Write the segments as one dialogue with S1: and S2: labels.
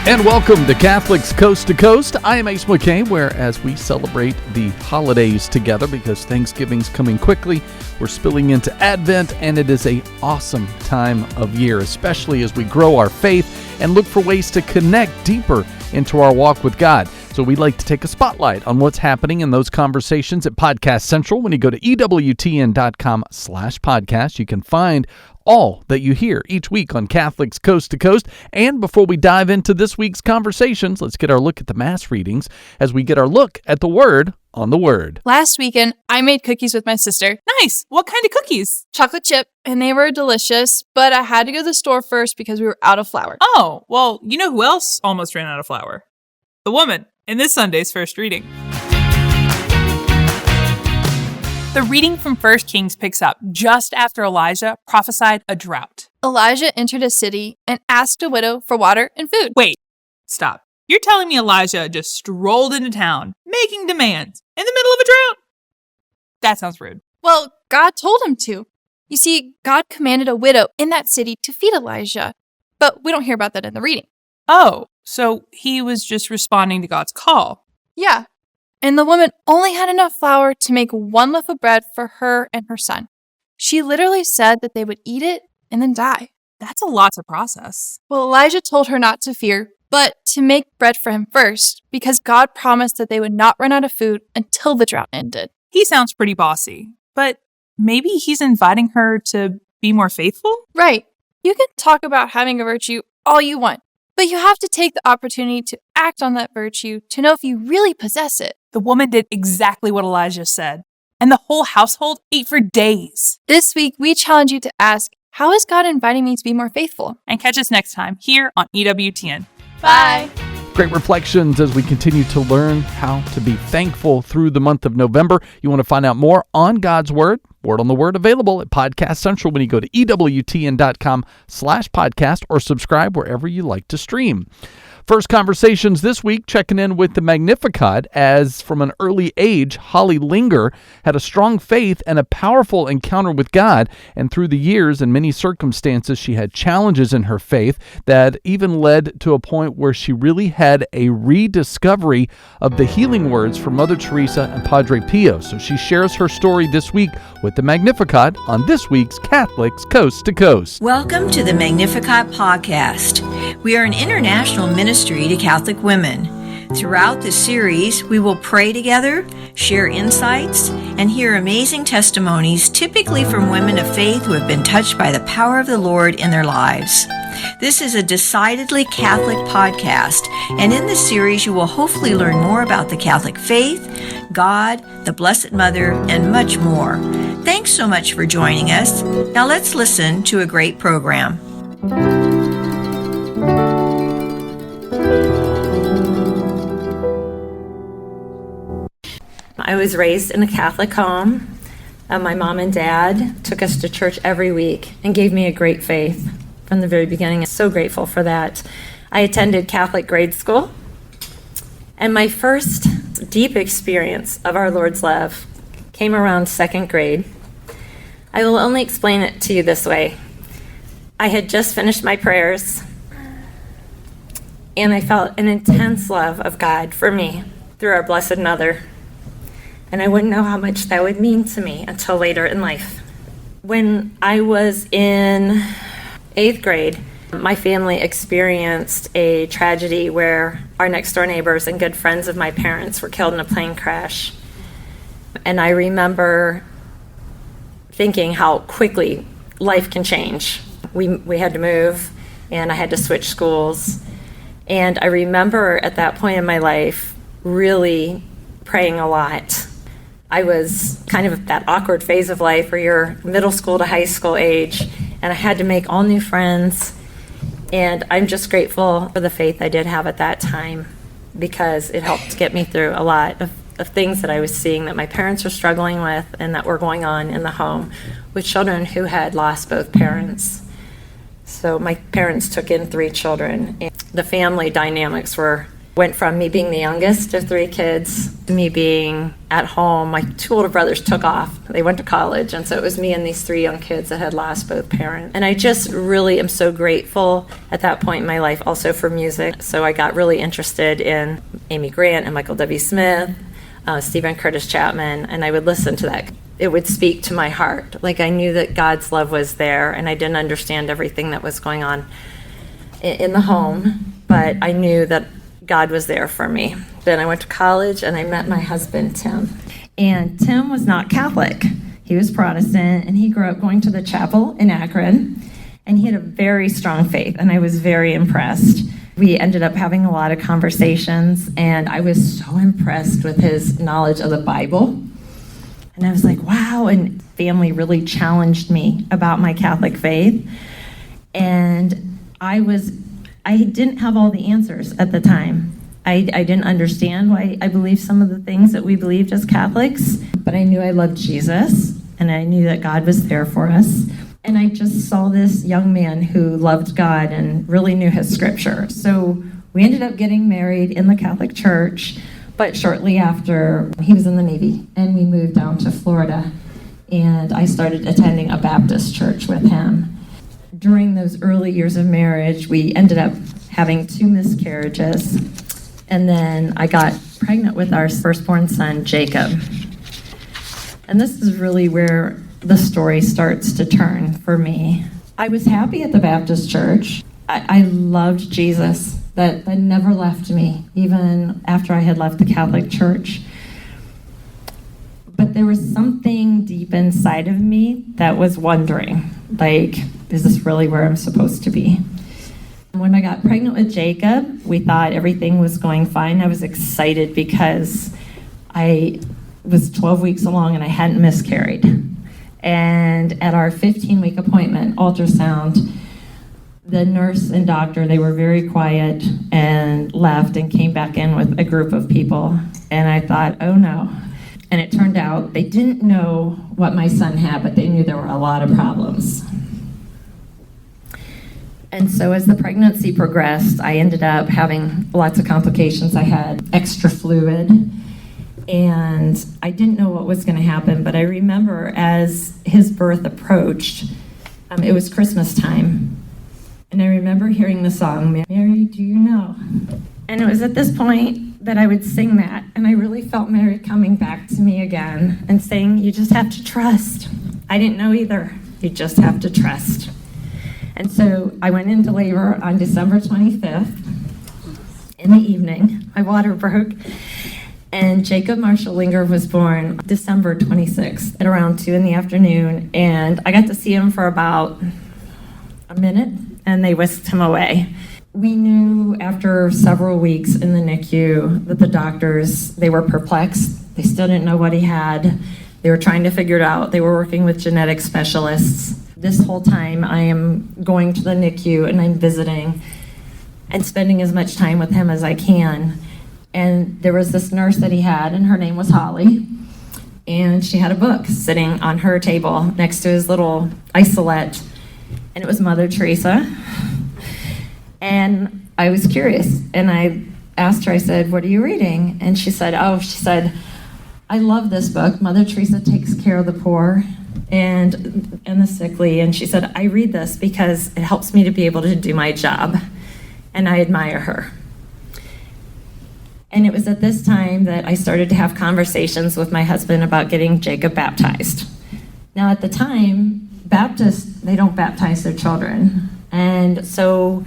S1: And welcome to Catholics Coast to Coast. I am Ace McKay, where as we celebrate the holidays together, because Thanksgiving's coming quickly, we're spilling into Advent, and it is an awesome time of year, especially as we grow our faith and look for ways to connect deeper into our walk with God. So we'd like to take a spotlight on what's happening in those conversations at Podcast Central. When you go to EWTN.com/podcast, you can find all that you hear each week on Catholics Coast to Coast. And before we dive into this week's conversations, let's get our look at the Mass readings as we get our look at the Word on the Word.
S2: Last weekend, I made cookies with my sister.
S3: Nice. What kind of cookies?
S2: Chocolate chip, and they were delicious, but I had to go to the store first because we were out of flour.
S3: Oh, well, you know who else almost ran out of flour? The woman in this Sunday's first reading. The reading from 1 Kings picks up just after Elijah prophesied a drought.
S2: Elijah entered a city and asked a widow for water and food.
S3: Wait, stop. You're telling me Elijah just strolled into town, making demands, in the middle of a drought? That sounds rude.
S2: Well, God told him to. You see, God commanded a widow in that city to feed Elijah, but we don't hear about that in the reading.
S3: Oh, so he was just responding to God's call.
S2: Yeah. And the woman only had enough flour to make one loaf of bread for her and her son. She literally said that they would eat it and then die.
S3: That's a lot to process.
S2: Well, Elijah told her not to fear, but to make bread for him first, because God promised that they would not run out of food until the drought ended.
S3: He sounds pretty bossy, but maybe he's inviting her to be more faithful?
S2: Right. You can talk about having a virtue all you want, but you have to take the opportunity to act on that virtue to know if you really possess it.
S3: The woman did exactly what Elijah said, and the whole household ate for days.
S2: This week, we challenge you to ask, how is God inviting me to be more faithful?
S3: And catch us next time here on EWTN.
S2: Bye.
S1: Great reflections as we continue to learn how to be thankful through the month of November. You want to find out more on God's Word? Word on the Word available at Podcast Central when you go to EWTN.com/podcast or subscribe wherever you like to stream. First conversations this week, checking in with the Magnificat, as from an early age, Holly Linger had a strong faith and a powerful encounter with God, and through the years and many circumstances, she had challenges in her faith that even led to a point where she really had a rediscovery of the healing words from Mother Teresa and Padre Pio. So she shares her story this week with the Magnificat on this week's Catholics Coast to Coast.
S4: Welcome to the Magnificat podcast. We are an international ministry to Catholic women. Throughout this series, we will pray together, share insights, and hear amazing testimonies, typically from women of faith who have been touched by the power of the Lord in their lives. This is a decidedly Catholic podcast, and in this series, you will hopefully learn more about the Catholic faith, God, the Blessed Mother, and much more. Thanks so much for joining us. Now let's listen to a great program.
S5: I was raised in a Catholic home. My mom and dad took us to church every week and gave me a great faith from the very beginning. I'm so grateful for that. I attended Catholic grade school, and my first deep experience of our Lord's love came around second grade. I will only explain it to you this way. I had just finished my prayers, and I felt an intense love of God for me through our Blessed Mother. And I wouldn't know how much that would mean to me until later in life. When I was in 8th grade, my family experienced a tragedy where our next door neighbors and good friends of my parents were killed in a plane crash. And I remember thinking how quickly life can change. We had to move, and I had to switch schools. And I remember at that point in my life really praying a lot. I was kind of at that awkward phase of life where you're middle school to high school age, and I had to make all new friends. And I'm just grateful for the faith I did have at that time, because it helped get me through a lot of things that I was seeing that my parents were struggling with and that were going on in the home with children who had lost both parents. So my parents took in 3 children, and the family dynamics were Went from me being the youngest of 3 kids to me being at home. My 2 older brothers took off. They went to college, and so it was me and these 3 young kids that had lost both parents. And I just really am so grateful at that point in my life also for music. So I got really interested in Amy Grant and Michael W. Smith, Stephen Curtis Chapman, and I would listen to that. It would speak to my heart. Like, I knew that God's love was there, and I didn't understand everything that was going on in the home, but I knew that God was there for me. Then I went to college and I met my husband, Tim. And Tim was not Catholic. He was Protestant, and he grew up going to the chapel in Akron, and he had a very strong faith, and I was very impressed. We ended up having a lot of conversations, and I was so impressed with his knowledge of the Bible. And I was like, wow, and family really challenged me about my Catholic faith. And I didn't have all the answers at the time. I didn't understand why I believed some of the things that we believed as Catholics, but I knew I loved Jesus, and I knew that God was there for us. And I just saw this young man who loved God and really knew his scripture. So we ended up getting married in the Catholic Church, but shortly after, he was in the Navy, and we moved down to Florida, and I started attending a Baptist church with him. During those early years of marriage, we ended up having 2 miscarriages, and then I got pregnant with our firstborn son, Jacob. And this is really where the story starts to turn for me. I was happy at the Baptist church. I loved Jesus. That never left me, even after I had left the Catholic Church. But there was something deep inside of me that was wondering, like, is this really where I'm supposed to be? When I got pregnant with Jacob, we thought everything was going fine. I was excited because I was 12 weeks along and I hadn't miscarried. And at our 15-week appointment, ultrasound, the nurse and doctor, they were very quiet and left and came back in with a group of people. And I thought, oh no. And it turned out they didn't know what my son had, but they knew there were a lot of problems. And so as the pregnancy progressed, I ended up having lots of complications. I had extra fluid, and I didn't know what was going to happen, but I remember as his birth approached, it was Christmas time. And I remember hearing the song, Mary, do you know? And it was at this point that I would sing that, and I really felt Mary coming back to me again and saying, you just have to trust. I didn't know either. You just have to trust. And so I went into labor on December 25th in the evening. My water broke, and Jacob Marshall Linger was born December 26th at around 2 in the afternoon, and I got to see him for about a minute, and they whisked him away. We knew after several weeks in the NICU that the doctors, they were perplexed. They still didn't know what he had. They were trying to figure it out. They were working with genetic specialists. This whole time I am going to the NICU and I'm visiting and spending as much time with him as I can. And there was this nurse that he had, and her name was Holly. And she had a book sitting on her table next to his little isolette. And it was Mother Teresa. And I was curious, and I asked her, I said, what are you reading? And she said, I love this book. Mother Teresa takes care of the poor and the sickly. And she said, I read this because it helps me to be able to do my job. And I admire her. And it was at this time that I started to have conversations with my husband about getting Jacob baptized. Now, at the time, Baptists, they don't baptize their children. And so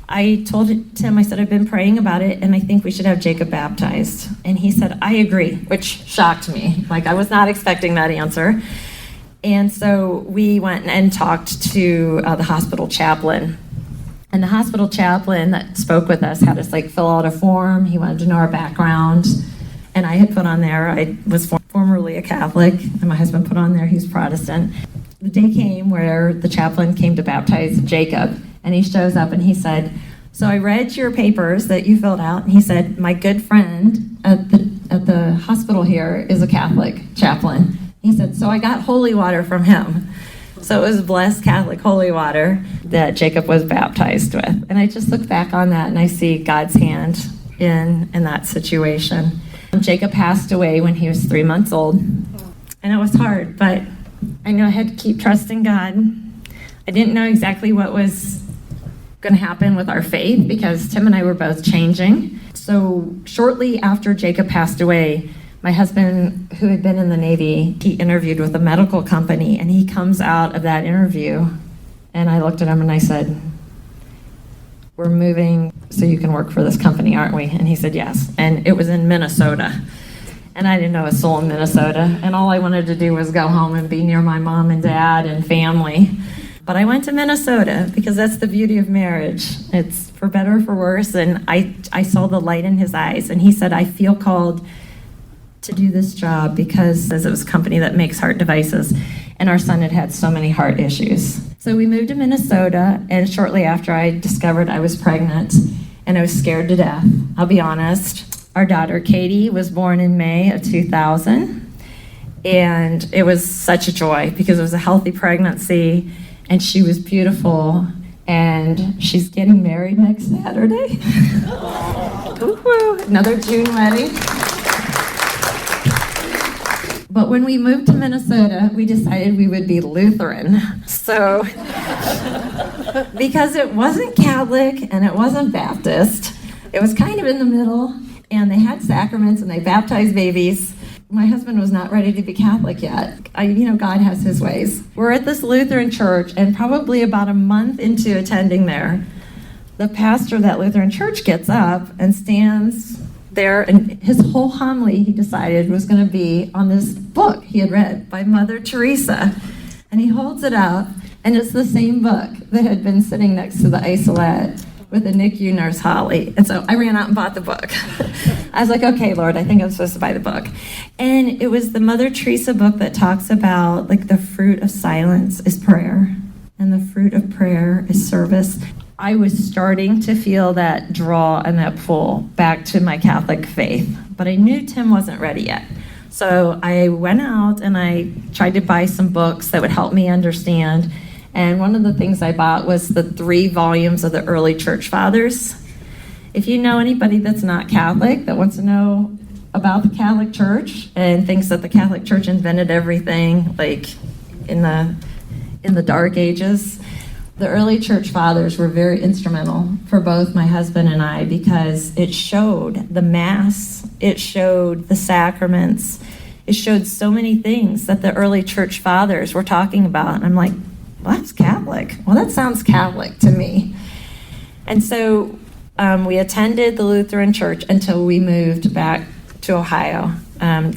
S5: I told Tim, I said, I've been praying about it, and I think we should have Jacob baptized. And he said, I agree, which shocked me. Like, I was not expecting that answer. And so we went and talked to the hospital chaplain. And the hospital chaplain that spoke with us had us fill out a form. He wanted to know our background. And I had put on there, I was formerly a Catholic, and my husband put on there he's Protestant. The day came where the chaplain came to baptize Jacob, and he shows up and he said, so I read your papers that you filled out, and he said, my good friend at the hospital here is a Catholic chaplain. He said, so I got holy water from him. So it was blessed Catholic holy water that Jacob was baptized with. And I just look back on that and I see God's hand in that situation. Jacob passed away when he was 3 months old, and it was hard, but I knew I had to keep trusting God. I didn't know exactly what was going to happen with our faith because Tim and I were both changing. So shortly after Jacob passed away, my husband, who had been in the Navy, he interviewed with a medical company, and he comes out of that interview, and I looked at him and I said, "We're moving so you can work for this company, aren't we?" And he said, "Yes." And it was in Minnesota. And I didn't know a soul in Minnesota. And all I wanted to do was go home and be near my mom and dad and family. But I went to Minnesota because that's the beauty of marriage. It's for better or for worse. And I saw the light in his eyes. And he said, "I feel called to do this job because it was a company that makes heart devices. And our son had so many heart issues." So we moved to Minnesota. And shortly after, I discovered I was pregnant. And I was scared to death, I'll be honest. Our daughter, Katie, was born in May of 2000, and it was such a joy because it was a healthy pregnancy, and she was beautiful, and she's getting married next Saturday. Woo-hoo, another June wedding. But when we moved to Minnesota, we decided we would be Lutheran. So, because it wasn't Catholic and it wasn't Baptist, it was kind of in the middle. And they had sacraments and they baptized babies. My husband was not ready to be Catholic yet. God has his ways. We're at this Lutheran church, and probably about a month into attending there, the pastor of that Lutheran church gets up and stands there, and his whole homily, he decided, was going to be on this book he had read by Mother Teresa. And he holds it up, and it's the same book that had been sitting next to the isolette with the NICU nurse Holly. And so I ran out and bought the book. I was like, "Okay, Lord, I think I'm supposed to buy the book." And it was the Mother Teresa book that talks about the fruit of silence is prayer, and the fruit of prayer is service. I was starting to feel that draw and that pull back to my Catholic faith, but I knew Tim wasn't ready yet. So I went out and I tried to buy some books that would help me understand. And one of the things I bought was the 3 volumes of the early church fathers. If you know anybody that's not Catholic that wants to know about the Catholic Church and thinks that the Catholic Church invented everything, in the Dark Ages, the early church fathers were very instrumental for both my husband and I because it showed the Mass, it showed the sacraments, it showed so many things that the early church fathers were talking about. And I'm like, "Well, that's Catholic. Well, that sounds Catholic to me." And so we attended the Lutheran church until we moved back to Ohio.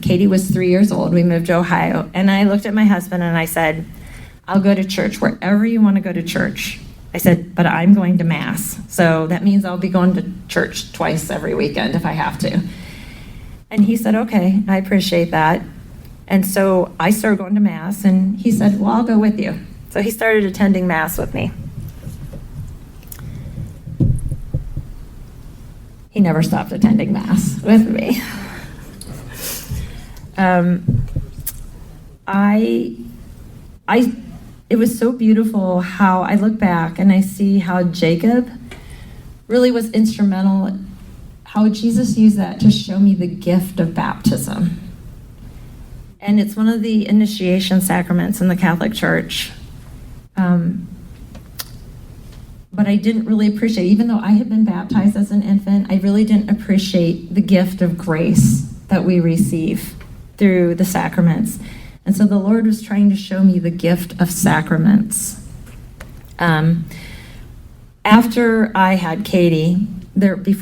S5: Katie was 3 years old. We moved to Ohio. And I looked at my husband and I said, "I'll go to church wherever you want to go to church." I said, "But I'm going to Mass. So that means I'll be going to church twice every weekend if I have to." And he said, "Okay, I appreciate that." And so I started going to Mass, and he said, "Well, I'll go with you." So he started attending Mass with me. He never stopped attending Mass with me. It was so beautiful how I look back and I see how Jacob really was instrumental, how Jesus used that to show me the gift of baptism. And it's one of the initiation sacraments in the Catholic Church. But I didn't really appreciate, even though I had been baptized as an infant, I really didn't appreciate the gift of grace that we receive through the sacraments. And so the Lord was trying to show me the gift of sacraments. After I had Katie,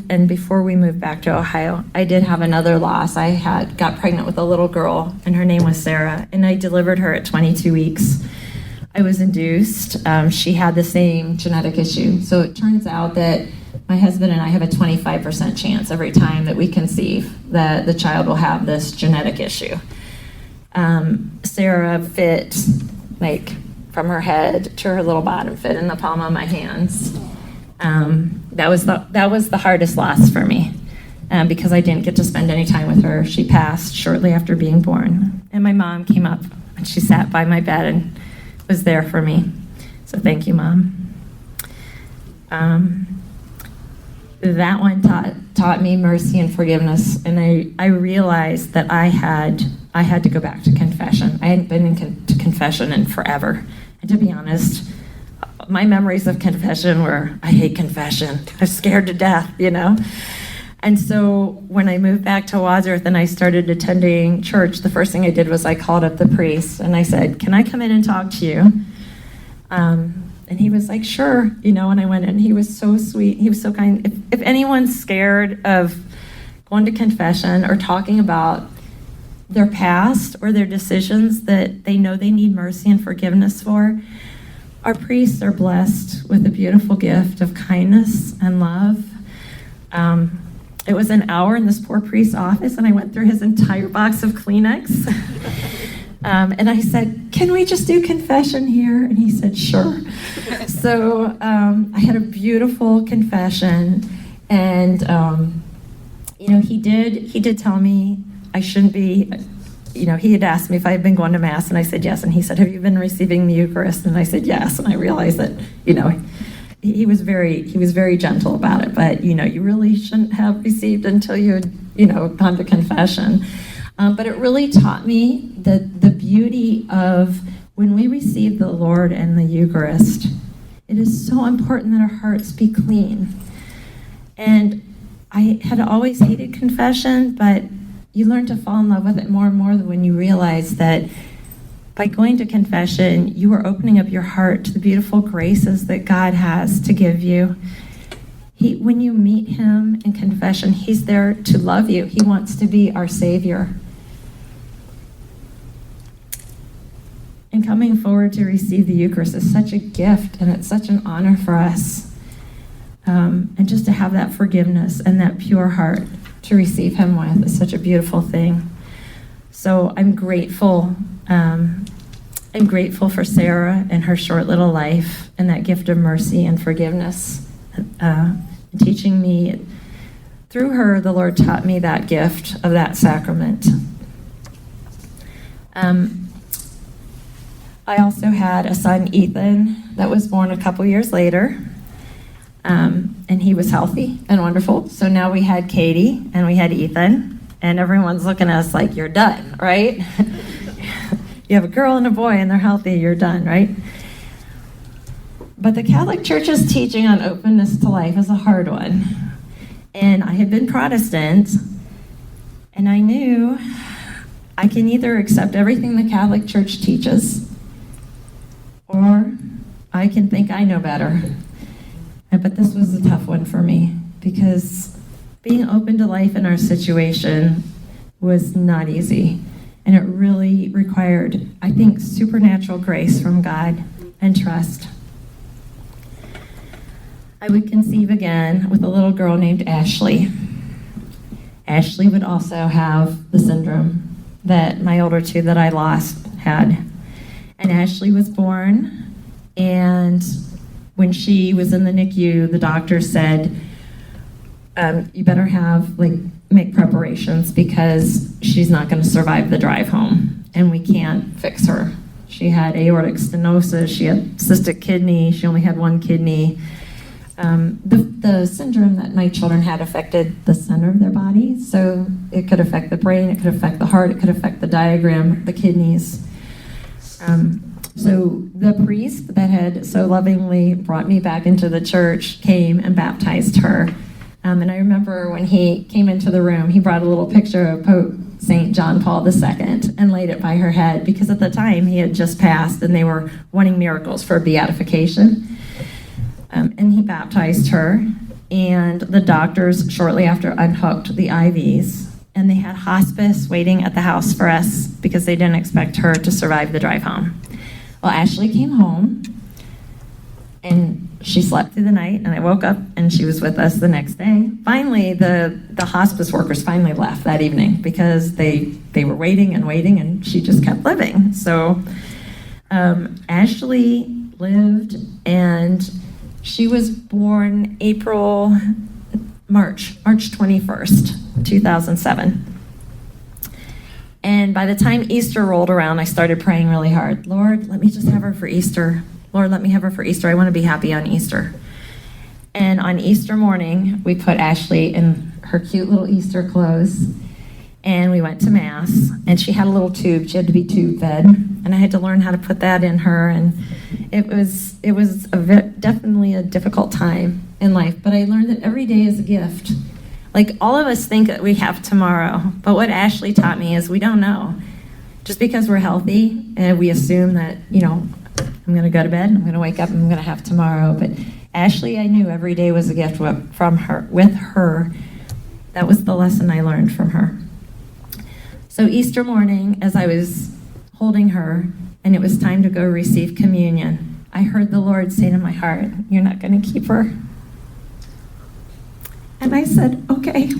S5: and before we moved back to Ohio, I did have another loss. I got pregnant with a little girl, and her name was Sarah, and I delivered her at 22 weeks. I was induced. She had the same genetic issue. So it turns out that my husband and I have a 25% chance every time that we conceive that the child will have this genetic issue. Sarah fit, from her head to her little bottom, fit in the palm of my hands. That was the hardest loss for me because I didn't get to spend any time with her. She passed shortly after being born. And my mom came up and she sat by my bed and was there for me. So thank you, Mom. That one taught taught me mercy and forgiveness, and I realized that I had to go back to confession. I hadn't been to confession in forever. And to be honest, my memories of confession were, I hate confession. I'm scared to death, And so when I moved back to Wadsworth and I started attending church, the first thing I did was I called up the priest and I said, can I come in and talk to you? And he was like, sure, and I went in. He was so sweet. He was so kind. If anyone's scared of going to confession or talking about their past or their decisions that they know they need mercy and forgiveness for, our priests are blessed with a beautiful gift of kindness and love. It was an hour in this poor priest's office, and I went through his entire box of Kleenex. And I said, can we just do confession here? And he said, sure. So I had a beautiful confession. And, he did tell me I shouldn't be, he had asked me if I had been going to Mass, and I said yes. And he said, have you been receiving the Eucharist? And I said yes. And I realized that, he was very gentle about it. But, you really shouldn't have received until you had, gone to confession. But it really taught me the beauty of when we receive the Lord and the Eucharist, it is so important that our hearts be clean. And I had always hated confession, but you learn to fall in love with it more and more when you realize that by going to confession, you are opening up your heart to the beautiful graces that God has to give you. When you meet him in confession, he's there to love you. He wants to be our Savior. And coming forward to receive the Eucharist is such a gift, and it's such an honor for us. And just to have that forgiveness and that pure heart to receive him with is such a beautiful thing. So I'm grateful. I'm grateful for Sarah and her short little life and that gift of mercy and forgiveness. Teaching me, through her, the Lord taught me that gift of that sacrament. I also had a son, Ethan, that was born a couple years later, and he was healthy and wonderful. So now we had Katie and we had Ethan, and everyone's looking at us like, you're done, right? You have a girl and a boy and they're healthy, you're done, right? But the Catholic Church's teaching on openness to life is a hard one. And I had been Protestant, and I knew I can either accept everything the Catholic Church teaches, or I can think I know better. But this was a tough one for me, because being open to life in our situation was not easy. And it really required, I think, supernatural grace from God and trust. I would conceive again with a little girl named Ashley. Ashley would also have the syndrome that my older two that I lost had. And Ashley was born, and when she was in the NICU, the doctor said, you better make preparations because she's not going to survive the drive home, and we can't fix her. She had aortic stenosis, she had cystic kidney, she only had one kidney. The syndrome that my children had affected the center of their body, so it could affect the brain, it could affect the heart, it could affect the diaphragm, the kidneys. So the priest that had so lovingly brought me back into the church came and baptized her. And I remember when he came into the room, he brought a little picture of Pope St. John Paul II and laid it by her head, because at the time he had just passed and they were wanting miracles for beatification. And he baptized her, and the doctors shortly after unhooked the IVs, and they had hospice waiting at the house for us because they didn't expect her to survive the drive home. Well, Ashley came home, and she slept through the night, and I woke up, and she was with us the next day. Finally, the hospice workers finally left that evening because they were waiting, and she just kept living. So Ashley lived, and she was born March 21st, 2007. And by the time Easter rolled around, I started praying really hard. Lord, let me just have her for Easter. Lord, let me have her for Easter. I want to be happy on Easter. And on Easter morning, we put Ashley in her cute little Easter clothes, and we went to Mass, and she had a little tube. She had to be tube fed, and I had to learn how to put that in her, and it was definitely a difficult time in life, but I learned that every day is a gift. Like, all of us think that we have tomorrow, but what Ashley taught me is we don't know. Just because we're healthy, and we assume that, I'm going to go to bed, I'm going to wake up, and I'm going to have tomorrow, but Ashley, I knew every day was a gift from her, with her. That was the lesson I learned from her. So Easter morning, as I was holding her, and it was time to go receive communion, I heard the Lord say to my heart, "You're not going to keep her." And I said, "Okay."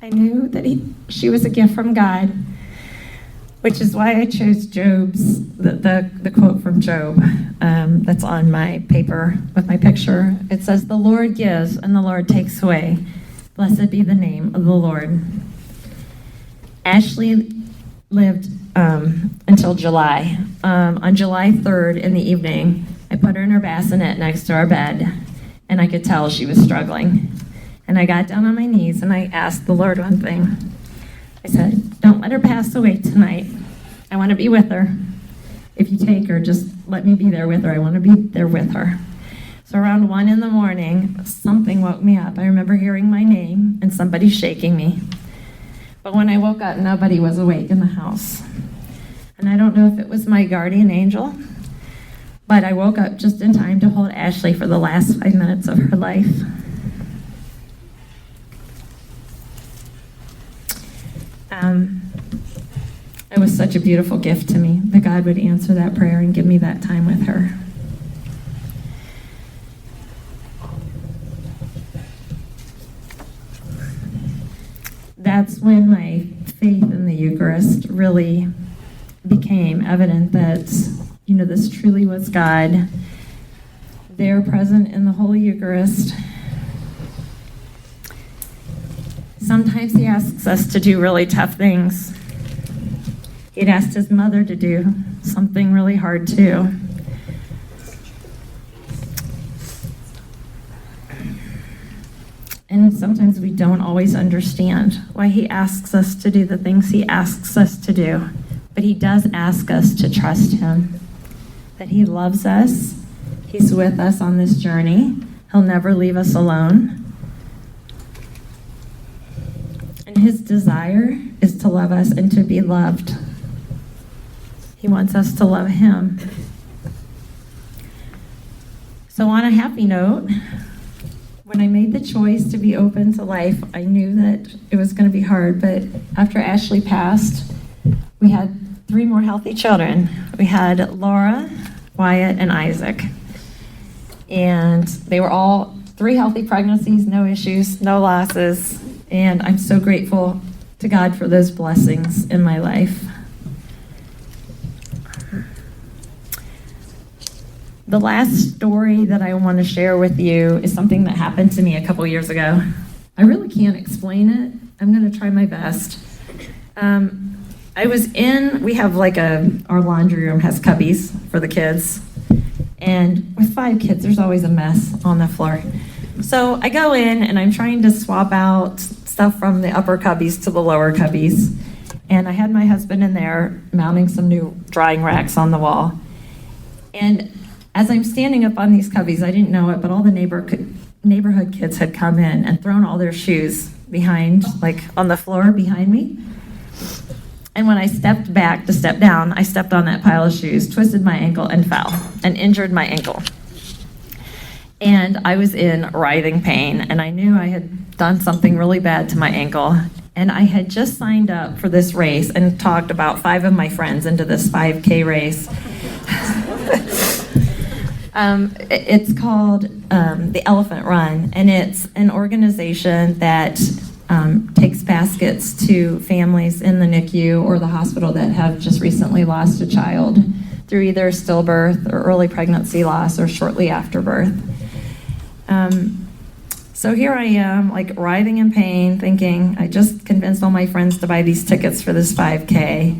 S5: I knew that she was a gift from God, which is why I chose the quote from Job that's on my paper with my picture. It says, "The Lord gives and the Lord takes away. Blessed be the name of the Lord." Ashley lived until July. On July 3rd in the evening, I put her in her bassinet next to our bed, and I could tell she was struggling. And I got down on my knees and I asked the Lord one thing. I said, "Don't let her pass away tonight. I want to be with her. If you take her, just let me be there with her. I want to be there with her." So around 1 in the morning, something woke me up. I remember hearing my name and somebody shaking me. But when I woke up, nobody was awake in the house. And I don't know if it was my guardian angel, but I woke up just in time to hold Ashley for the last 5 minutes of her life. It was such a beautiful gift to me that God would answer that prayer and give me that time with her. That's when my faith in the Eucharist really became evident that, this truly was God there present in the Holy Eucharist. Sometimes he asks us to do really tough things. He'd asked his mother to do something really hard too. And sometimes we don't always understand why he asks us to do the things he asks us to do. But he does ask us to trust him, that he loves us, he's with us on this journey, he'll never leave us alone. And his desire is to love us and to be loved. He wants us to love him. So on a happy note, when I made the choice to be open to life, I knew that it was going to be hard, but after Ashley passed, we had 3 more healthy children. We had Laura, Wyatt, and Isaac. And they were all 3 healthy pregnancies, no issues, no losses. And I'm so grateful to God for those blessings in my life. The last story that I want to share with you is something that happened to me a couple years ago. I really can't explain it. I'm going to try my best. We have our laundry room has cubbies for the kids. And with 5 kids, there's always a mess on the floor. So I go in and I'm trying to swap out stuff from the upper cubbies to the lower cubbies. And I had my husband in there mounting some new drying racks on the wall. And as I'm standing up on these cubbies, I didn't know it, but all the neighborhood kids had come in and thrown all their shoes behind, on the floor behind me. And when I stepped back to step down, I stepped on that pile of shoes, twisted my ankle, and fell, and injured my ankle. And I was in writhing pain, and I knew I had done something really bad to my ankle. And I had just signed up for this race and talked about 5 of my friends into this 5K race. It's called the Elephant Run, and it's an organization that takes baskets to families in the NICU or the hospital that have just recently lost a child through either stillbirth or early pregnancy loss or shortly after birth. So here I am, writhing in pain, thinking I just convinced all my friends to buy these tickets for this 5K.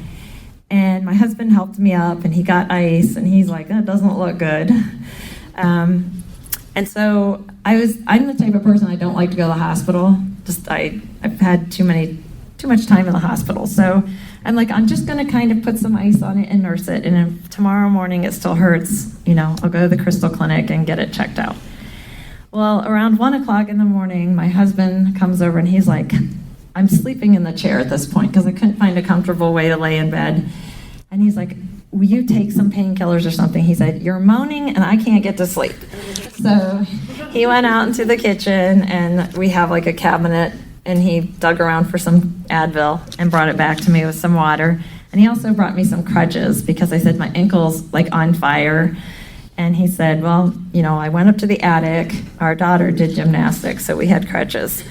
S5: And my husband helped me up, and he got ice, and he's like, "That doesn't look good." And so I'm the type of person, I don't like to go to the hospital. I've had too much time in the hospital. So I'm like, I'm just going to kind of put some ice on it and nurse it. And if tomorrow morning it still hurts, I'll go to the Crystal Clinic and get it checked out. Well, around 1 o'clock in the morning, my husband comes over and he's like, I'm sleeping in the chair at this point because I couldn't find a comfortable way to lay in bed. And he's like, will you take some painkillers or something? He said, you're moaning and I can't get to sleep. So he went out into the kitchen and we have like a cabinet, and he dug around for some Advil and brought it back to me with some water. And he also brought me some crutches because I said my ankle's like on fire. And he said, well, I went up to the attic. Our daughter did gymnastics, so we had crutches.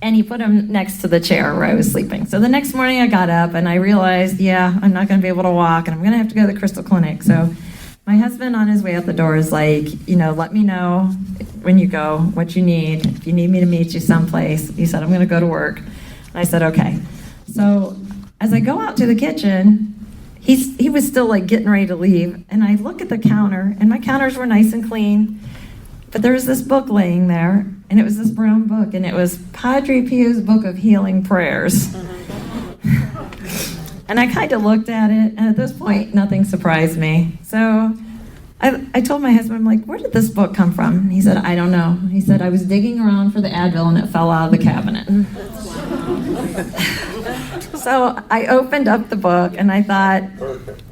S5: And he put them next to the chair where I was sleeping. So the next morning I got up and I realized, I'm not going to be able to walk and I'm going to have to go to the Crystal Clinic. So my husband on his way out the door is like, let me know when you go what you need. If you need me to meet you someplace. He said, I'm going to go to work. And I said, okay. So as I go out to the kitchen, he was still like getting ready to leave. And I look at the counter, and my counters were nice and clean. But there was this book laying there, and it was this brown book, and it was Padre Pio's Book of Healing Prayers. And I kind of looked at it, and at this point, nothing surprised me. So I told my husband, I'm like, where did this book come from? And he said, I don't know. He said, I was digging around for the Advil, and it fell out of the cabinet. So I opened up the book, and I thought,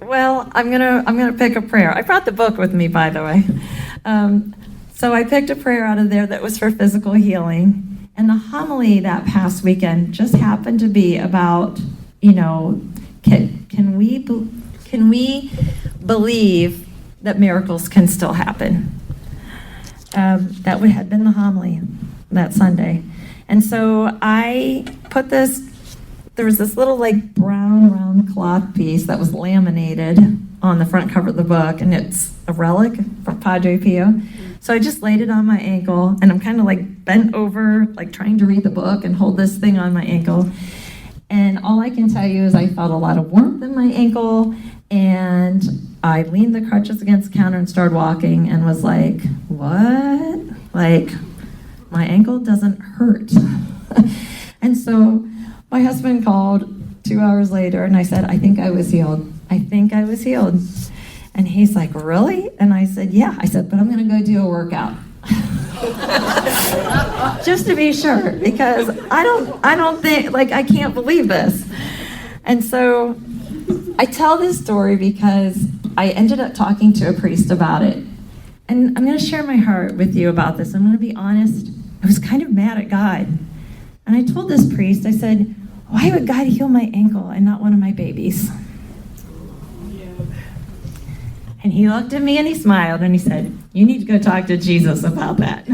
S5: well, I'm gonna pick a prayer. I brought the book with me, by the way. So I picked a prayer out of there that was for physical healing. And the homily that past weekend just happened to be about, can we believe that miracles can still happen? That had been the homily that Sunday. And so I put there was this little like brown round cloth piece that was laminated on the front cover of the book, and it's a relic from Padre Pio. So I just laid it on my ankle, and I'm kind of like bent over, like trying to read the book and hold this thing on my ankle. And all I can tell you is I felt a lot of warmth in my ankle, and I leaned the crutches against the counter and started walking and was like, what? Like, my ankle doesn't hurt. And so my husband called 2 hours later, and I said, I think I was healed. And he's like, really? And I said, yeah. I said, but I'm going to go do a workout. Just to be sure, because I don't think, like, I can't believe this. And so I tell this story because I ended up talking to a priest about it. And I'm going to share my heart with you about this. I'm going to be honest. I was kind of mad at God. And I told this priest, I said, why would God heal my ankle and not one of my babies? And he looked at me and he smiled and he said, you need to go talk to Jesus about that.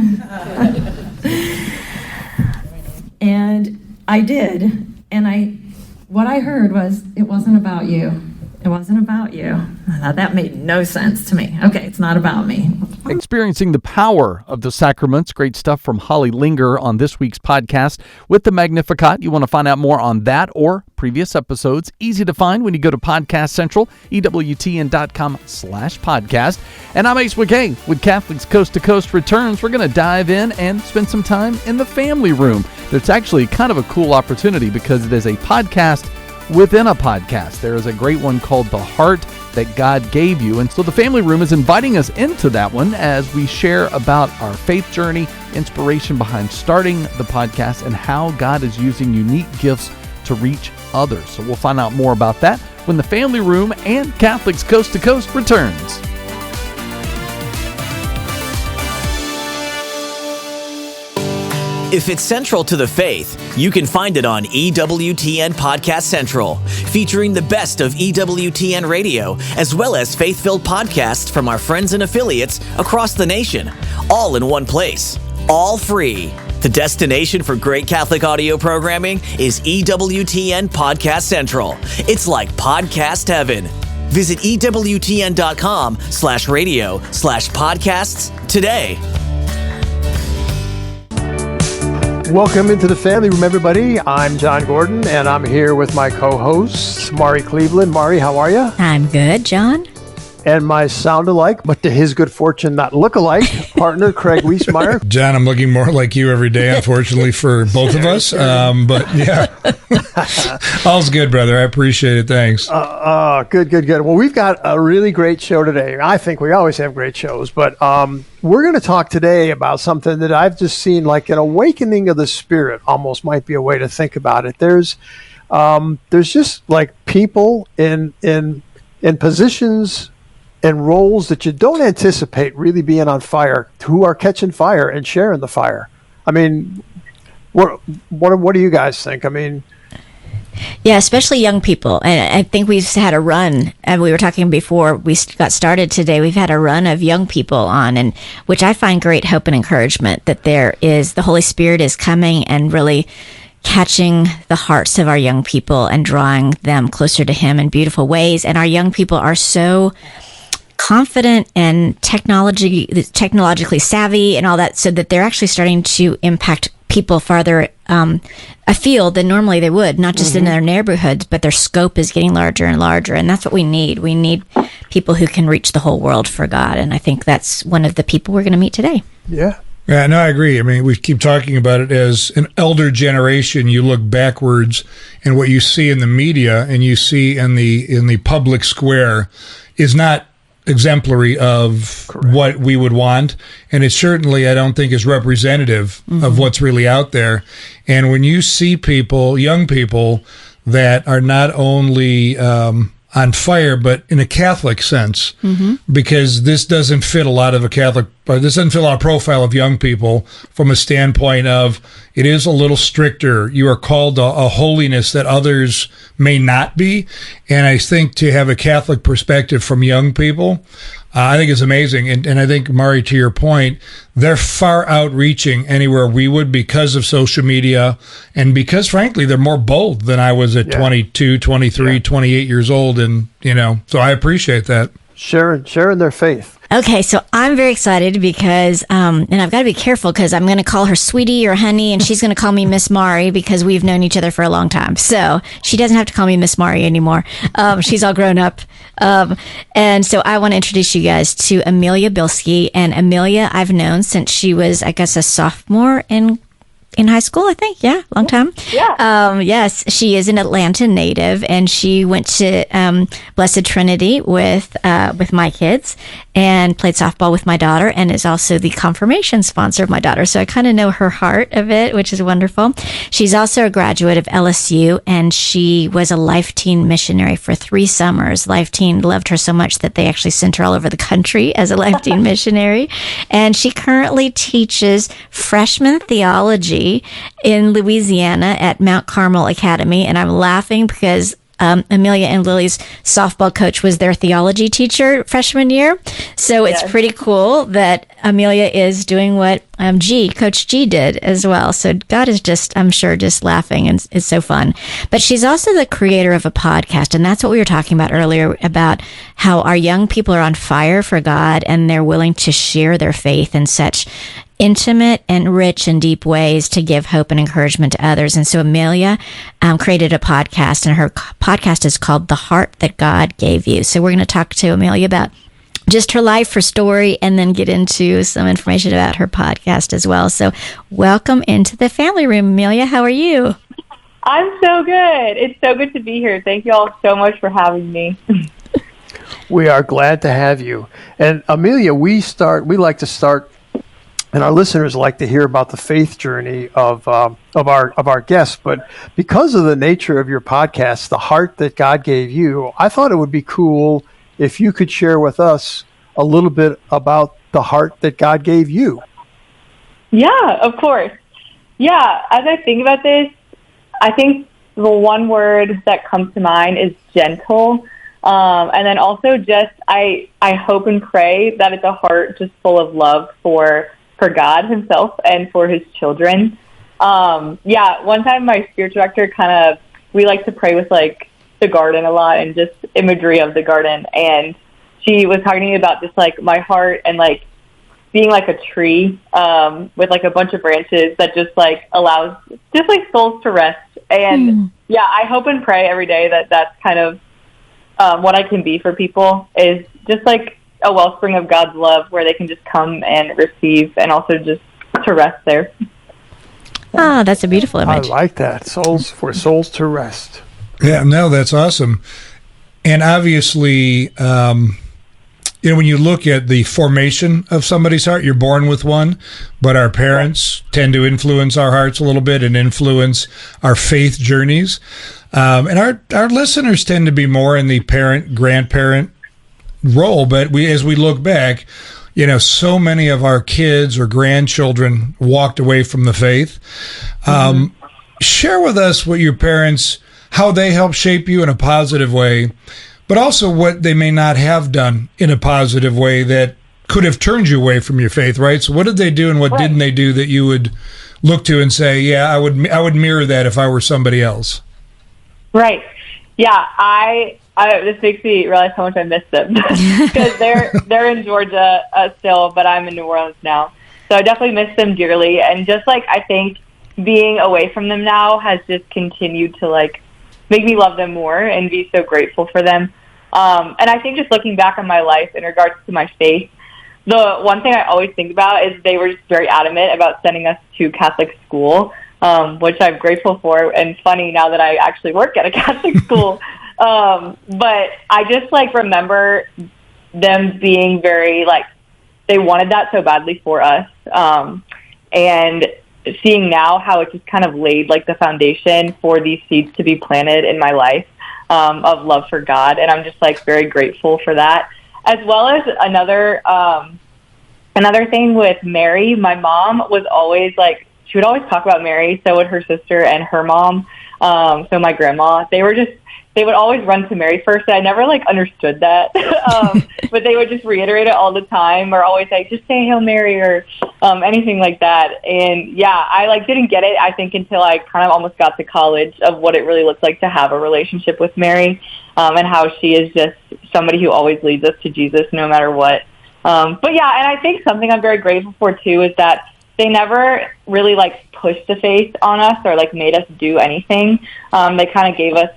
S5: And I did. And what I heard was, it wasn't about you. It wasn't about you. Now, that made no sense to me. Okay, it's not about me.
S1: Experiencing the power of the sacraments. Great stuff from Holly Linger on this week's podcast with the Magnificat. You want to find out more on that or previous episodes. Easy to find when you go to Podcast Central, EWTN.com/podcast. And I'm Ace McKay with Catholics Coast to Coast returns. We're going to dive in and spend some time in the family room. It's actually kind of a cool opportunity because it is a podcast within a podcast. There is a great one called The Heart That God Gave You. And so the family room is inviting us into that one as we share about our faith journey, inspiration behind starting the podcast, and how God is using unique gifts to reach others. So we'll find out more about that when the family room and Catholics Coast to Coast returns.
S6: If it's central to the faith, you can find it on EWTN Podcast Central, featuring the best of EWTN radio, as well as faith-filled podcasts from our friends and affiliates across the nation, all in one place, all free. The destination for great Catholic audio programming is EWTN Podcast Central. It's like podcast heaven. Visit EWTN.com/radio/podcasts today.
S7: Welcome into the family room, everybody. I'm John Gordon, and I'm here with my co-hosts, Mari Cleveland. Mari, how are you?
S8: I'm good, John.
S7: and my sound-alike, but to his good fortune not look-alike, partner Craig Wiesmeyer.
S8: John, I'm looking more like you every day, unfortunately, for both of us. But yeah, all's good, brother. I appreciate it. Thanks.
S7: Good. Well, we've got a really great show today. I think we always have great shows, but we're going to talk today about something that I've just seen, like an awakening of the spirit, almost might be a way to think about it. There's just like people in positions and roles that you don't anticipate really being on fire, who are catching fire and sharing the fire. I mean, what do you guys think? I mean,
S9: yeah, especially young people. And I think we've had a run, and we were talking before we got started today, we've had a run of young people on, and which I find great hope and encouragement that the Holy Spirit is coming and really catching the hearts of our young people and drawing them closer to Him in beautiful ways. And our young people are so confident and technologically savvy and all that, so that they're actually starting to impact people farther afield than normally they would, not just in their neighborhoods, but their scope is getting larger and larger. And that's what we need. We need people who can reach the whole world for God. And I think that's one of the people we're going to meet today.
S7: Yeah.
S8: Yeah, no, I agree. I mean, we keep talking about it as an elder generation. You look backwards, and what you see in the media and you see in the public square is not exemplary of what we would want, and it certainly, I don't think, is representative of what's really out there. And when you see people, young people, that are not only on fire, but in a Catholic sense, because this doesn't fit a lot of profile of young people from a standpoint of it is a little stricter. You are called a holiness that others may not be. And I think to have a Catholic perspective from young people, I think is amazing. And I think, Mari, to your point, they're far outreaching anywhere we would because of social media and because, frankly, they're more bold than I was at 22, 23, 28 years old. And, so I appreciate that.
S7: Sharing their faith.
S9: Okay, so I'm very excited because, and I've got to be careful because I'm going to call her sweetie or honey, and she's going to call me Miss Mari because we've known each other for a long time. So she doesn't have to call me Miss Mari anymore. She's all grown up. And so I want to introduce you guys to Amelia Bilski. And Amelia, I've known since she was, I guess, a sophomore in high school, I think. Yeah, long time.
S10: Yeah.
S9: Yes, she is an Atlanta native, and she went to Blessed Trinity with my kids and played softball with my daughter, and is also the confirmation sponsor of my daughter. So I kind of know her heart of it, which is wonderful. She's also a graduate of LSU, and she was a Life Teen missionary for 3 summers. Life Teen loved her so much that they actually sent her all over the country as a Life Teen missionary. And she currently teaches freshman theology in Louisiana at Mount Carmel Academy. And I'm laughing because Amelia and Lily's softball coach was their theology teacher freshman year. So it's pretty cool that Amelia is doing what Coach G did as well. So God is just, I'm sure, just laughing, and it's so fun. But she's also the creator of a podcast, and that's what we were talking about earlier, about how our young people are on fire for God and they're willing to share their faith in such intimate and rich and deep ways to give hope and encouragement to others. And so Amelia created a podcast, and her podcast is called The Heart That God Gave You. So we're going to talk to Amelia about just her life, her story, and then get into some information about her podcast as well. So welcome into the family room, Amelia. How are you?
S10: I'm so good. It's so good to be here. Thank you all so much for having me.
S7: We are glad to have you. And Amelia, we like to start, and our listeners like to hear about the faith journey of our guests. But because of the nature of your podcast, The Heart That God Gave You, I thought it would be cool if you could share with us a little bit about the heart that God gave you.
S10: Yeah, of course. Yeah, as I think about this, I think the one word that comes to mind is gentle. And then also just, I hope and pray that it's a heart just full of love for God himself and for his children. One time my spiritual director we like to pray with like the garden a lot and just imagery of the garden. And she was talking to me about just like my heart and like being like a tree, with like a bunch of branches that just like allows just like souls to rest. And I hope and pray every day that that's kind of what I can be for people is just like a wellspring of God's love where they can just come and receive and also just to rest there.
S9: Oh, that's a beautiful image.
S7: I like that. Souls to rest.
S8: Yeah, no, that's awesome. And obviously, when you look at the formation of somebody's heart, you're born with one, but our parents tend to influence our hearts a little bit and influence our faith journeys. And our listeners tend to be more in the parent, grandparent role, but as we look back, so many of our kids or grandchildren walked away from the faith. Share with us what your parents, how they helped shape you in a positive way, but also what they may not have done in a positive way that could have turned you away from your faith, right? So what did they do and what didn't they do that you would look to and say, yeah, I would mirror that if I were somebody else?
S10: Right. Yeah, this makes me realize how much I miss them because they're in Georgia still, but I'm in New Orleans now. So I definitely miss them dearly. And just like, I think being away from them now has just continued to like make me love them more and be so grateful for them. And I think just looking back on my life in regards to my faith, the one thing I always think about is they were just very adamant about sending us to Catholic school, which I'm grateful for, and funny now that I actually work at a Catholic school. But I just like remember them being very like, they wanted that so badly for us. And seeing now how it just kind of laid like the foundation for these seeds to be planted in my life, of love for God. And I'm just like very grateful for that. As well as another thing with Mary, my mom was always like, she would always talk about Mary. So would her sister and her mom. So my grandma, they would always run to Mary first. And I never like understood that. But they would just reiterate it all the time or always say, just say Hail Mary or anything like that. And yeah, I like didn't get it, I think, until I kind of almost got to college of what it really looks like to have a relationship with Mary, and how she is just somebody who always leads us to Jesus no matter what. But yeah, and I think something I'm very grateful for too is that they never really like pushed the faith on us or like made us do anything. They kind of gave us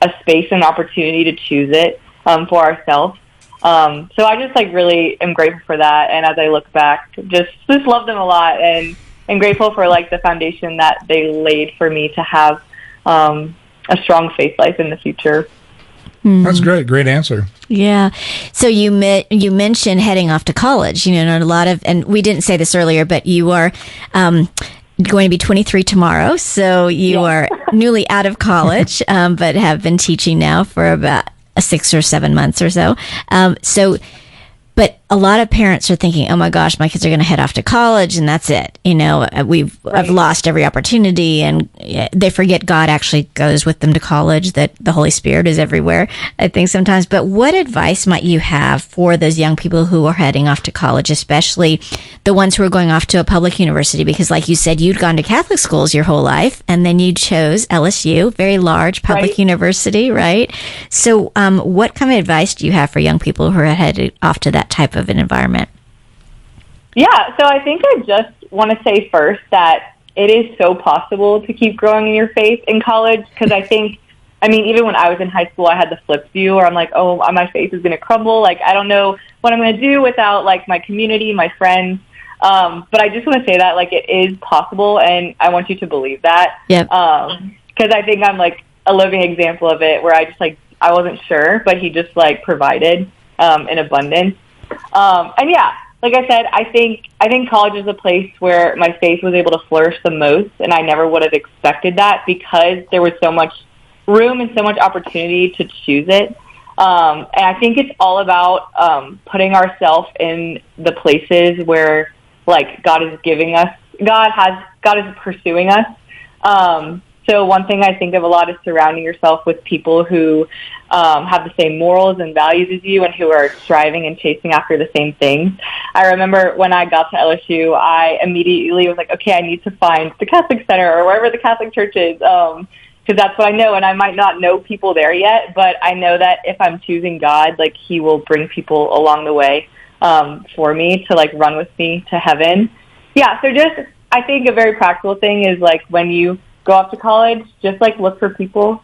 S10: a space and opportunity to choose it for ourselves. So I just like really am grateful for that. And as I look back, just love them a lot and grateful for like the foundation that they laid for me to have a strong faith life in the future.
S8: That's great. Great answer.
S9: Yeah. So you mentioned heading off to college, a lot of, and we didn't say this earlier, but you are going to be 23 tomorrow. So you are newly out of college, but have been teaching now for about 6 or 7 months or so. But a lot of parents are thinking, oh my gosh, my kids are going to head off to college and that's it. I've lost every opportunity, and they forget God actually goes with them to college, that the Holy Spirit is everywhere, I think sometimes. But what advice might you have for those young people who are heading off to college, especially the ones who are going off to a public university? Because like you said, you'd gone to Catholic schools your whole life, and then you chose LSU, very large public university, right? So what kind of advice do you have for young people who are headed off to that type of an environment?
S10: Yeah, so I think I just want to say first that it is so possible to keep growing in your faith in college, because even when I was in high school, I had the flip view where I'm like, oh, my faith is going to crumble. Like, I don't know what I'm going to do without like my community, my friends. But I just want to say that like it is possible, and I want you to believe that. Yep. Because I think I'm like a living example of it, where I just like, I wasn't sure, but he just like provided in abundance. And yeah, like I said, I think college is a place where my faith was able to flourish the most, and I never would have expected that because there was so much room and so much opportunity to choose it. And I think it's all about putting ourselves in the places where like God is giving us, God is pursuing us. So one thing I think of a lot is surrounding yourself with people who have the same morals and values as you, and who are striving and chasing after the same things. I remember when I got to LSU, I immediately was like, okay, I need to find the Catholic Center or wherever the Catholic Church is, because that's what I know. And I might not know people there yet, but I know that if I'm choosing God, like he will bring people along the way for me to like run with me to heaven. Yeah, so just I think a very practical thing is like when you go off to college, just like look for people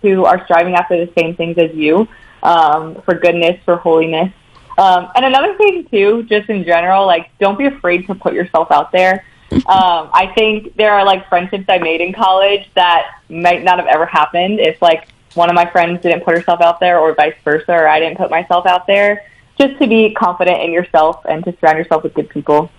S10: who are striving after the same things as you, for goodness, for holiness. And another thing too, just in general, like, don't be afraid to put yourself out there. I think there are like friendships I made in college that might not have ever happened if like one of my friends didn't put herself out there, or vice versa, or I didn't put myself out there. Just to be confident in yourself and to surround yourself with good people.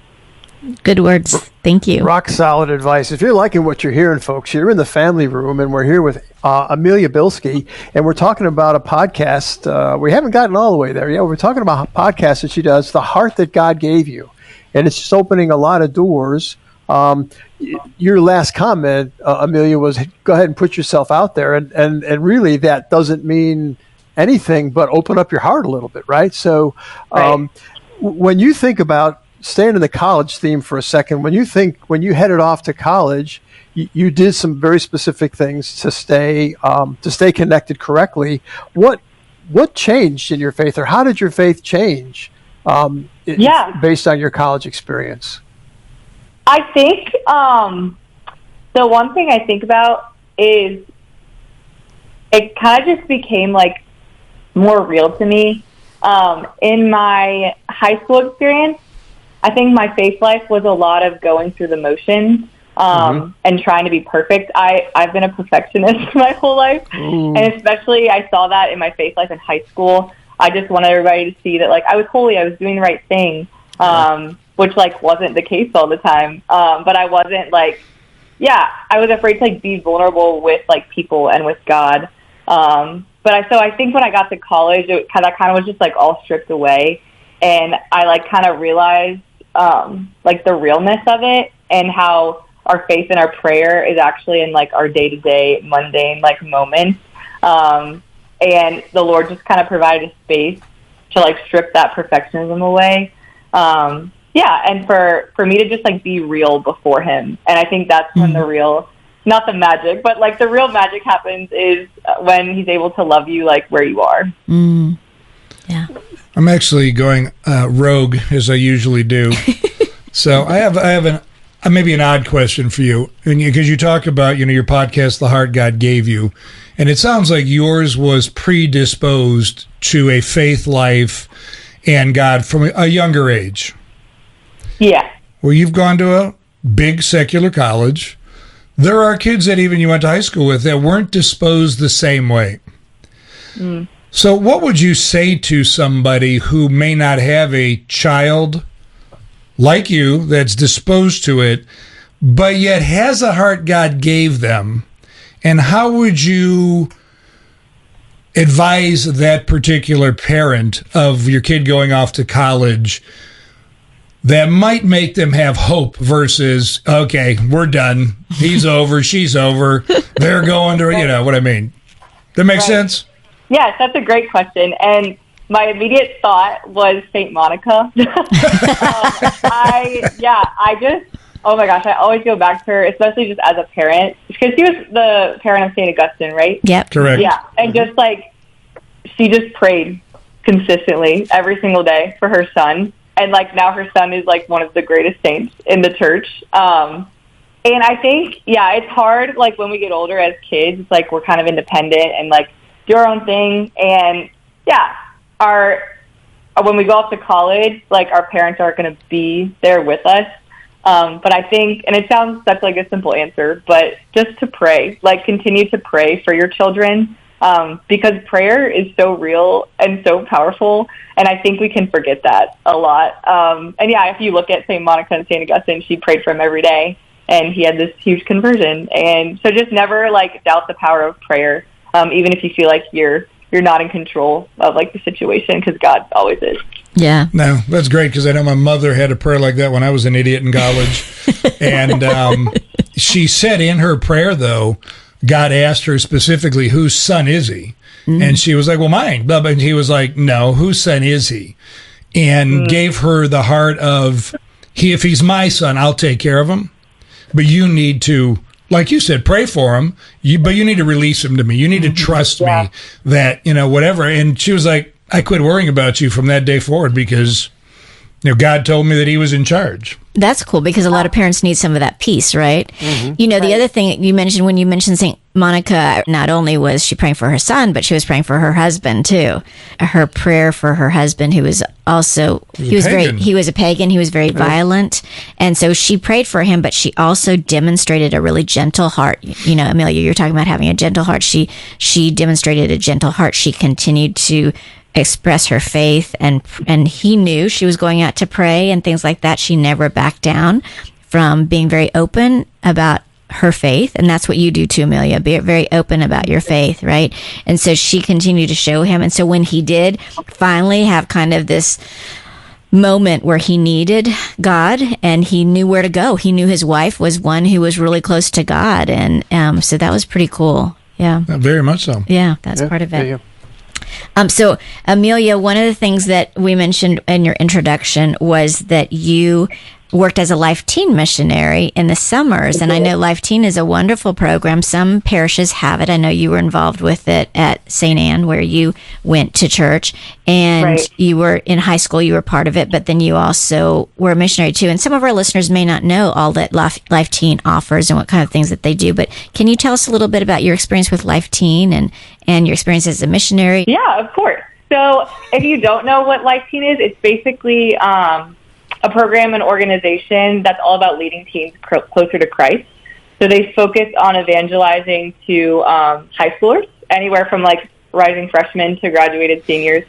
S9: Good words. Thank you.
S7: Rock solid advice. If you're liking what you're hearing, folks, you're in the family room, and we're here with Amelia Bilski, and we're talking about a podcast. We haven't gotten all the way there yet. We're talking about a podcast that she does, The Heart That God Gave You, and it's just opening a lot of doors. Your last comment, Amelia, was go ahead and put yourself out there, and really that doesn't mean anything but open up your heart a little bit, right? So when you think about, staying in the college theme for a second, when you headed off to college, you did some very specific things to stay connected correctly. What changed in your faith, or how did your faith change based on your college experience?
S10: I think the one thing I think about is it kind of just became like more real to me. In my high school experience, I think my faith life was a lot of going through the motions and trying to be perfect. I've been a perfectionist my whole life. And especially I saw that in my faith life in high school. I just wanted everybody to see that like I was holy, I was doing the right thing, which like wasn't the case all the time. But I wasn't like, I was afraid to like be vulnerable with like people and with God. So I think when I got to college, that kind of was just like all stripped away. And I like kind of realized like the realness of it, and how our faith and our prayer is actually in like our day-to-day mundane like moments. And the Lord just kind of provided a space to like strip that perfectionism away. And for me to just like be real before Him. And I think that's when the real, not the magic, but like the real magic happens is when He's able to love you like where you are.
S9: Yeah.
S8: I'm actually going rogue, as I usually do. So I have maybe an odd question for you, because you talk about your podcast, The Heart God Gave You, and it sounds like yours was predisposed to a faith life and God from a younger age.
S10: Yeah.
S8: Well, you've gone to a big secular college. There are kids that even you went to high school with that weren't disposed the same way. So what would you say to somebody who may not have a child like you that's disposed to it, but yet has a heart God gave them? And how would you advise that particular parent of your kid going off to college that might make them have hope versus, okay, we're done. He's over, she's over. They're going to, what I mean. That makes sense?
S10: Yes, that's a great question. And my immediate thought was St. Monica. Oh my gosh, I always go back to her, especially just as a parent, because she was the parent of St. Augustine, right?
S9: Yep.
S8: Correct.
S10: Yeah, and just like, she just prayed consistently every single day for her son. And like now her son is like one of the greatest saints in the church. And I think, it's hard, like when we get older as kids, it's like we're kind of independent and like do our own thing. And when we go off to college, like our parents aren't going to be there with us. But I think, and it sounds such like a simple answer, but just to pray, like continue to pray for your children, because prayer is so real and so powerful. And I think we can forget that a lot. If you look at St. Monica and St. Augustine, she prayed for him every day and he had this huge conversion. And so just never like doubt the power of prayer, even if you feel like you're not in control of like the situation, because God always is.
S9: Yeah.
S8: No, that's great, because I know my mother had a prayer like that when I was an idiot in college. And she said in her prayer, though, God asked her specifically, whose son is he? And she was like, well, mine. And he was like, no, whose son is he? And gave her the heart of, if he's my son, I'll take care of him. But you need to, like you said, pray for him, but you need to release him to me. You need to trust me that, whatever. And she was like, I quit worrying about you from that day forward, because God told me that he was in charge.
S9: That's cool because a lot of parents need some of that peace, right?
S7: Mm-hmm.
S9: The other thing you mentioned when you mentioned St. Monica, not only was she praying for her son, but she was praying for her husband too. Her prayer for her husband, who was also, he was a pagan, he was very violent. And so she prayed for him, but she also demonstrated a really gentle heart. Amelia, you're talking about having a gentle heart. She demonstrated a gentle heart. She continued to express her faith, and he knew she was going out to pray and things like that. She never backed down from being very open about her faith, and that's what you do too, Amelia. Be very open about your faith, right? And so she continued to show him, and so when he did finally have kind of this moment where he needed God and he knew where to go, he knew his wife was one who was really close to God, and so that was pretty cool. Yeah,
S8: very much so.
S9: Yeah, that's part of it. So, Amelia, one of the things that we mentioned in your introduction was that you worked as a Life Teen missionary in the summers. And I know Life Teen is a wonderful program. Some parishes have it. I know you were involved with it at St. Anne, where you went to church. And you were in high school, you were part of it, but then you also were a missionary too. And some of our listeners may not know all that Life Teen offers and what kind of things that they do. But can you tell us a little bit about your experience with Life Teen and your experience as a missionary?
S10: Yeah, of course. So if you don't know what Life Teen is, it's basically a program and organization that's all about leading teens closer to Christ. So they focus on evangelizing to high schoolers, anywhere from like rising freshmen to graduated seniors.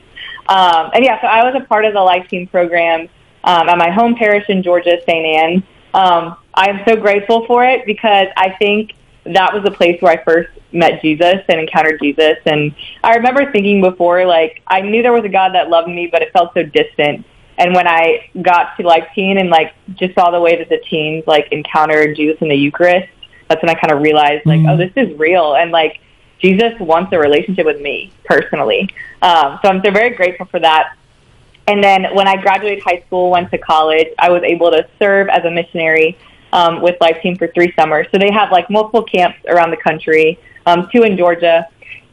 S10: So I was a part of the Life Teen program at my home parish in Georgia, St. Anne. I am so grateful for it because I think that was the place where I first met Jesus and encountered Jesus. And I remember thinking before, like, I knew there was a God that loved me, but it felt so distant. And when I got to Life Teen and like just saw the way that the teens like encountered Jesus in the Eucharist, that's when I kind of realized like, oh, this is real. And like Jesus wants a relationship with me personally. So I'm so very grateful for that. And then when I graduated high school, went to college, I was able to serve as a missionary with Life Teen for 3 summers. So they have like multiple camps around the country, 2 in Georgia.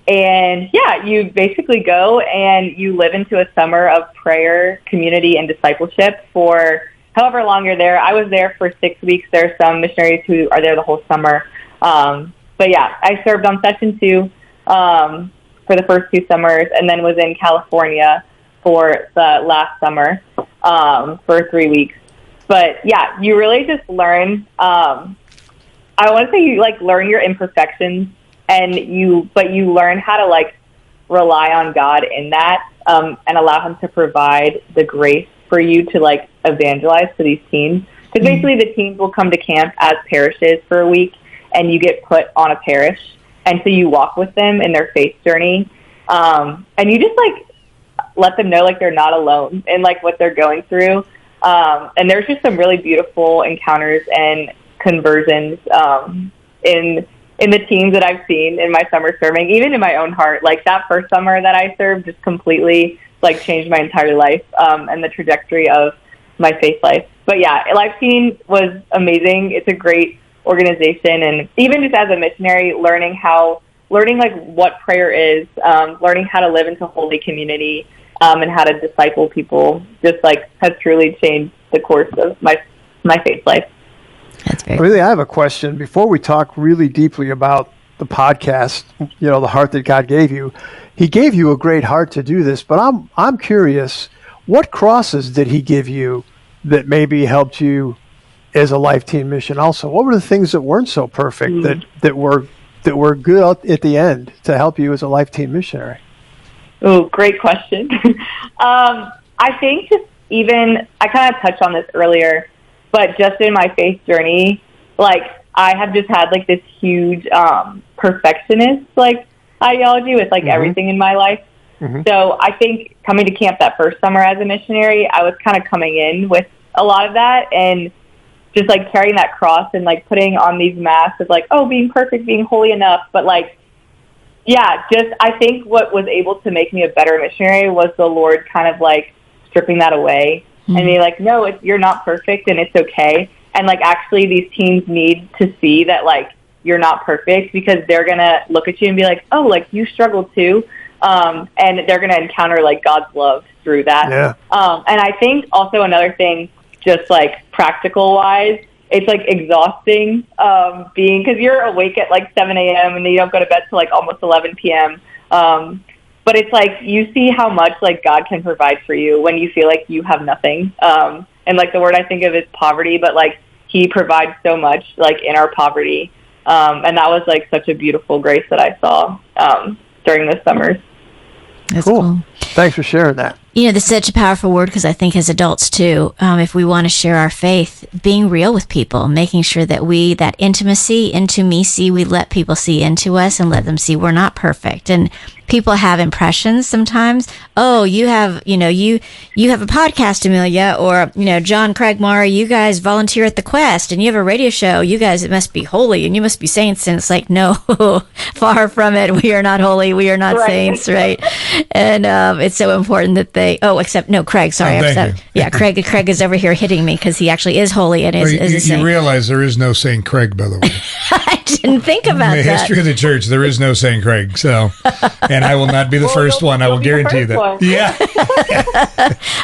S10: And yeah, you basically go and you live into a summer of prayer, community, and discipleship for however long you're there. I was there for 6 weeks. There are some missionaries who are there the whole summer. But yeah, I served on session 2 for the first 2 summers, and then was in California for the last summer for 3 weeks. But yeah, you really just learn. I want to say you like learn your imperfections. But you learn how to like rely on God in that, and allow Him to provide the grace for you to like evangelize to these teens. Because basically the teens will come to camp as parishes for a week, and you get put on a parish, and so you walk with them in their faith journey, and you just like let them know like they're not alone in like what they're going through. And there's just some really beautiful encounters and conversions in the teens that I've seen in my summer serving, even in my own heart. Like that first summer that I served just completely like changed my entire life and the trajectory of my faith life. But yeah, Life Teen was amazing. It's a great organization. And even just as a missionary, learning like what prayer is, learning how to live into holy community and how to disciple people just like has truly changed the course of my faith life.
S9: That's very
S7: Really, I have a question. Before we talk really deeply about the podcast, the heart that God gave you, He gave you a great heart to do this, but I'm curious, what crosses did He give you that maybe helped you as a Life Teen mission also? What were the things that weren't so perfect that were good at the end to help you as a Life Teen missionary?
S10: Oh, great question. I think just even, I kind of touched on this earlier, but just in my faith journey, like I have just had like this huge perfectionist like ideology with like everything in my life. So I think coming to camp that first summer as a missionary, I was kind of coming in with a lot of that and just like carrying that cross and like putting on these masks of like, oh, being perfect, being holy enough. But like, yeah, just I think what was able to make me a better missionary was the Lord kind of like stripping that away. And be like, no, you're not perfect and it's okay. And like, actually these teens need to see that like, you're not perfect because they're going to look at you and be like, oh, like you struggle too. and they're going to encounter like God's love through that.
S7: Yeah.
S10: And I think also another thing, just like practical wise, it's like exhausting being, because you're awake at like 7 a.m. and then you don't go to bed till like almost 11 p.m. But it's like you see how much like God can provide for you when you feel like you have nothing. And like the word I think of is poverty, but like He provides so much like in our poverty. And that was like such a beautiful grace that I saw during the summers.
S9: That's cool.
S7: Thanks for sharing that.
S9: You know, this is such a powerful word, because I think as adults too, if we want to share our faith, being real with people, making sure that that intimacy, we let people see into us and let them see we're not perfect. And people have impressions sometimes. Oh, you have a podcast, Amelia, or, John, Craig, Mara, you guys volunteer at the Quest and you have a radio show. You guys, it must be holy and you must be saints. And it's like, no, far from it. We are not holy. We are not saints, right? And it's so important that Craig, sorry. Yeah, Craig is over here hitting me because he actually is holy and is a saint.
S8: You realize there is no Saint Craig, by the way.
S9: I didn't think about that.
S8: In the history of the church, there is no Saint Craig. So, and I will not be the first one. I will guarantee that.
S10: One.
S8: Yeah.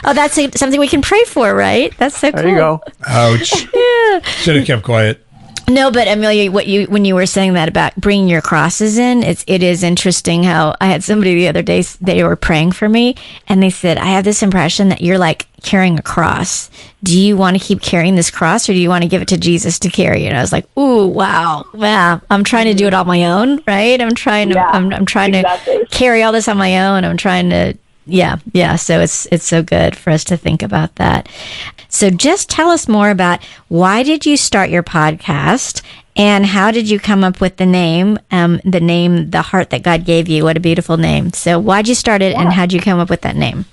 S9: Oh, that's something we can pray for, right? That's so cool.
S7: There you go.
S8: Ouch.
S9: Yeah.
S8: Should have kept quiet.
S9: No, but Amelia, when you were saying that about bringing your crosses in, it is interesting how I had somebody the other day, they were praying for me, and they said, I have this impression that you're like carrying a cross. Do you want to keep carrying this cross, or do you want to give it to Jesus to carry? And I was like, ooh, wow. I'm trying to do it on my own, right? I'm trying to carry all this on my own. I'm trying to, so it's so good for us to think about that. So just tell us more about, why did you start your podcast, and how did you come up with the name, The Heart That God Gave You? What a beautiful name. So why'd you start it, and how'd you come up with that name?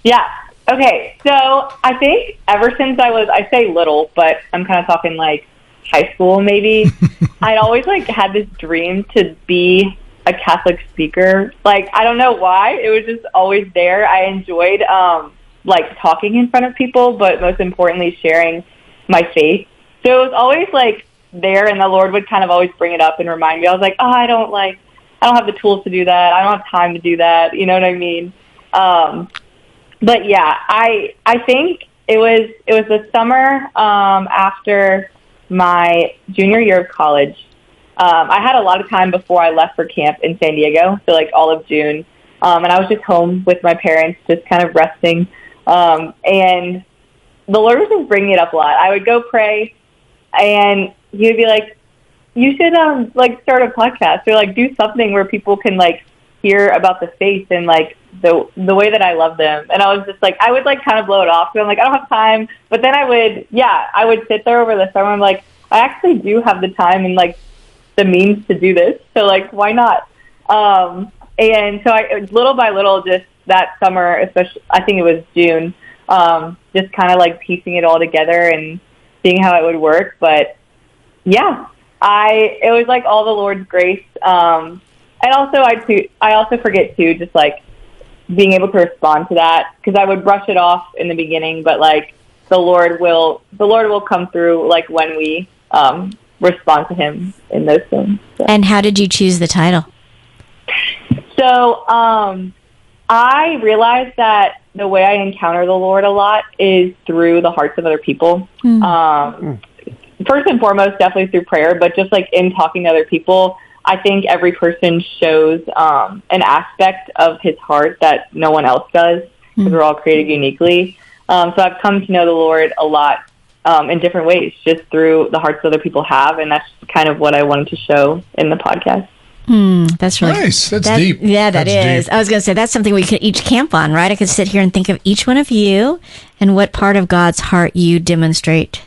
S10: Yeah. Okay. So I think ever since I say little, but I'm kind of talking like high school maybe, I'd always like had this dream to be a Catholic speaker. Like, I don't know why. It was just always there. I enjoyed like talking in front of people, but most importantly, sharing my faith. So it was always like there, and the Lord would kind of always bring it up and remind me. I was like, I don't have the tools to do that. I don't have time to do that. You know what I mean? But yeah, I think it was the summer after my junior year of college. I had a lot of time before I left for camp in San Diego, so like all of June. And I was just home with my parents, just kind of resting. And the Lord was just bringing it up a lot. I would go pray, and He would be like, you should like start a podcast, or like do something where people can like hear about the faith and like the way that I love them. And I was just like, I would like kind of blow it off. So I'm like, I don't have time. But then I would sit there over the summer. I'm like, I actually do have the time and like the means to do this. So like, why not? And so I, little by little, just that summer, especially, I think it was June, just kind of like piecing it all together and seeing how it would work. But yeah, it was like all the Lord's grace. And also I also forget too, just like being able to respond to that, because I would brush it off in the beginning, but like the Lord will come through like when we respond to Him in those things. So.
S9: And how did you choose the title?
S10: So I realized that the way I encounter the Lord a lot is through the hearts of other people. First and foremost, definitely through prayer, but just like in talking to other people, I think every person shows an aspect of His heart that no one else does, because we're all created uniquely. So I've come to know the Lord a lot in different ways, just through the hearts other people have, and that's kind of what I wanted to show in the podcast.
S9: That's really
S8: nice. That's deep.
S9: Yeah, that's
S8: is.
S9: Deep. I was going to say, that's something we could each camp on, right? I could sit here and think of each one of you and what part of God's heart you demonstrate.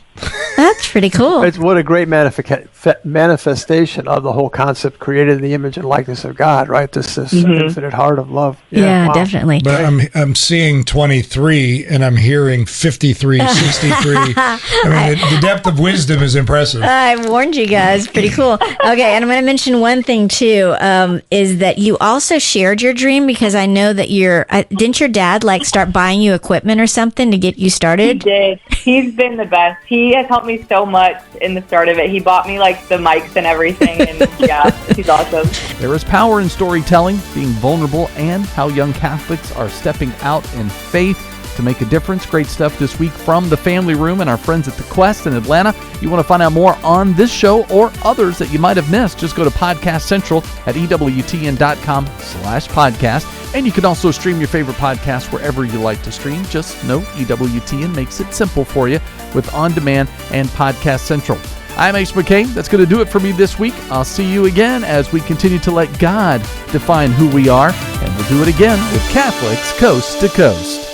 S9: That's pretty cool.
S7: It's what a great manifestation of the whole concept, created in the image and likeness of God, right? This infinite heart of love.
S9: Yeah, wow. Definitely.
S8: But I'm seeing 23 and I'm hearing 53, 63. I mean, the depth of wisdom is impressive.
S9: I warned you guys. Pretty cool. Okay, and I'm going to mention one thing too, is that you also shared your dream, because I know that didn't your dad like start buying you equipment or something to get you started?
S10: He did. He's been the best. He has helped me so much in the start of it. He bought me like the mics and everything, and yeah, he's awesome.
S1: There is power in storytelling, being vulnerable, and how young Catholics are stepping out in faith to make a difference. Great stuff this week from the Family Room and our friends at the Quest in Atlanta. You want to find out more on this show or others that you might have missed, just go to Podcast Central at EWTN.com/podcast. And you can also stream your favorite podcast wherever you like to stream. Just know EWTN makes it simple for you with On-Demand and Podcast Central. I'm Ace McKay. That's going to do it for me this week. I'll see you again as we continue to let God define who we are. And we'll do it again with Catholics Coast to Coast.